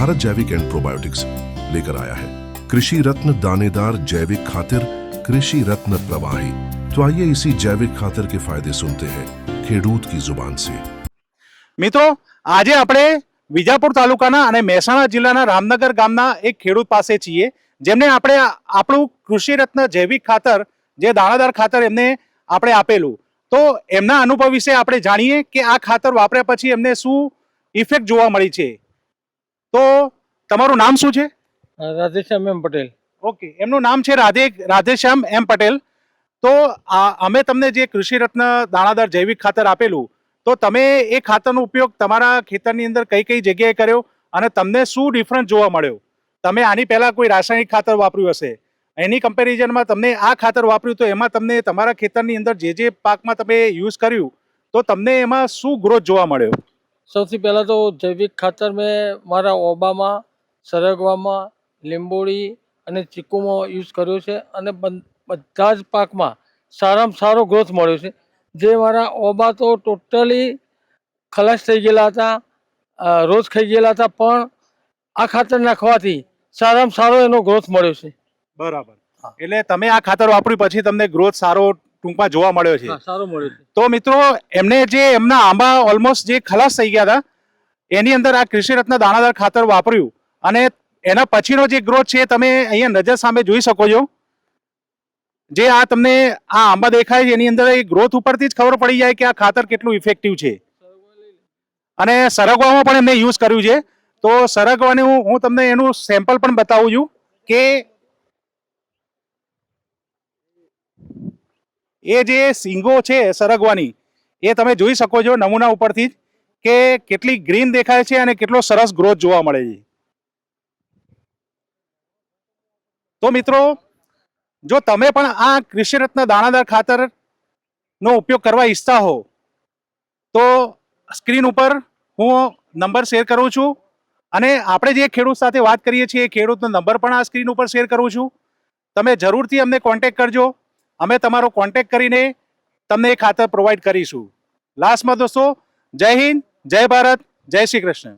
भारत जैविक and probiotics लेकर आया है कृषि रत्न दानेदार जैविक खातिर, कृषि रत्न प्रवाही। तो आइए इसी जैविक खातर के फायदे सुनते हैं खेडूत की जुबान से। મિત્રો, આજે આપણે વિજાપુર તાલુકાના અને મહેસાણા જિલ્લાના રામનગર ગામના એક ખેડૂત પાસે છીએ, જેમને આપણે આપણું કૃષિ રત્ન જૈવિક ખાતર, જે દાણાદાર ખાતર એમને આપણે આપેલું, તો એમના અનુભવ વિશે આપણે જાણીએ કે આ ખાતર વાપર્યા પછી એમને શું ઇફેક્ટ જોવા મળી છે। તો તમારું નામ શું છે? રાધેશ્યામ એમ પટેલ। ઓકે, એમનું નામ છે રાધેશ્યામ એમ પટેલ। તો અમે તમને જે કૃષિ રત્ન દાણાદાર જૈવિક ખાતર આપેલું, તો તમે એ ખાતરનો ઉપયોગ તમારા ખેતરની અંદર કઈ કઈ જગ્યાએ કર્યો અને તમને શું ડિફરન્સ જોવા મળ્યો? તમે આની પહેલા કોઈ રાસાયણિક ખાતર વાપર્યું હશે, એની કમ્પેરિઝનમાં તમને આ ખાતર વાપર્યું, તો એમાં તમને તમારા ખેતરની અંદર જે પાકમાં તમે યુઝ કર્યું, તો તમને એમાં શું ગ્રોથ જોવા મળ્યો? સૌથી પહેલાં તો જૈવિક ખાતર મેં મારા ઓબામાં, સરગવામાં, લીંબોળી અને ચીકુમાં યુઝ કર્યો છે અને બધા જ પાકમાં સારામાં સારો ગ્રોથ મળ્યો છે। જે મારા ઓબા તો ટોટલી ખલાસ થઈ ગયેલા હતા, રોજ ખાઈ ગયેલા હતા, પણ આ ખાતર નાખવાથી સારામાં સારો એનો ગ્રોથ મળ્યો છે। બરાબર, એટલે તમે આ ખાતર વાપર્યું પછી તમને ગ્રોથ સારો ટૂંકમાં જોવા મળ્યો છે? સારો મળ્યો છે। તો મિત્રો, એમને જે એમના આંબા ઓલમોસ્ટ જે ખલાસ થઈ ગયા હતા, એની અંદર આ કૃષિ રત્ન દાણાદાર ખાતર વાપર્યું અને એના પછીનો જે ગ્રોથ છે તમે અહીંયા નજર સામે જોઈ શકો છો। જે આ તમને આ આંબા દેખાય છે, એની અંદર એ ગ્રોથ ઉપરથી જ ખબર પડી જાય કે આ ખાતર કેટલું ઇફેક્ટિવ છે। અને સરગવામાં પણ એમને યુઝ કર્યું છે, તો સરગવાનું હું તમને એનું સેમ્પલ પણ બતાવું છું કે એ જે સિંગો છે સરગવાની, એ તમે જોઈ શકો છો નમૂના ઉપરથી જ કે કેટલી ગ્રીન દેખાય છે અને કેટલો સરસ ગ્રોથ જોવા મળે છે। તો મિત્રો, જો તમે પણ આ કૃષિ રત્ન દાણાદાર ખાતરનો ઉપયોગ કરવા ઈચ્છતા હો, તો સ્ક્રીન ઉપર હું નંબર શેર કરું છું અને આપણે જે ખેડૂત સાથે વાત કરીએ છીએ એ ખેડૂતનો નંબર પણ આ સ્ક્રીન ઉપર શેર કરું છું। તમે જરૂરથી અમને કોન્ટેક્ટ કરજો, અમે તમારો કોન્ટેક્ટ કરીને તમને એ ખાતર પ્રોવાઈડ કરીશું। લાસ્ટમાં દોસ્તો, જય હિન્દ, જય ભારત, જય શ્રી કૃષ્ણ।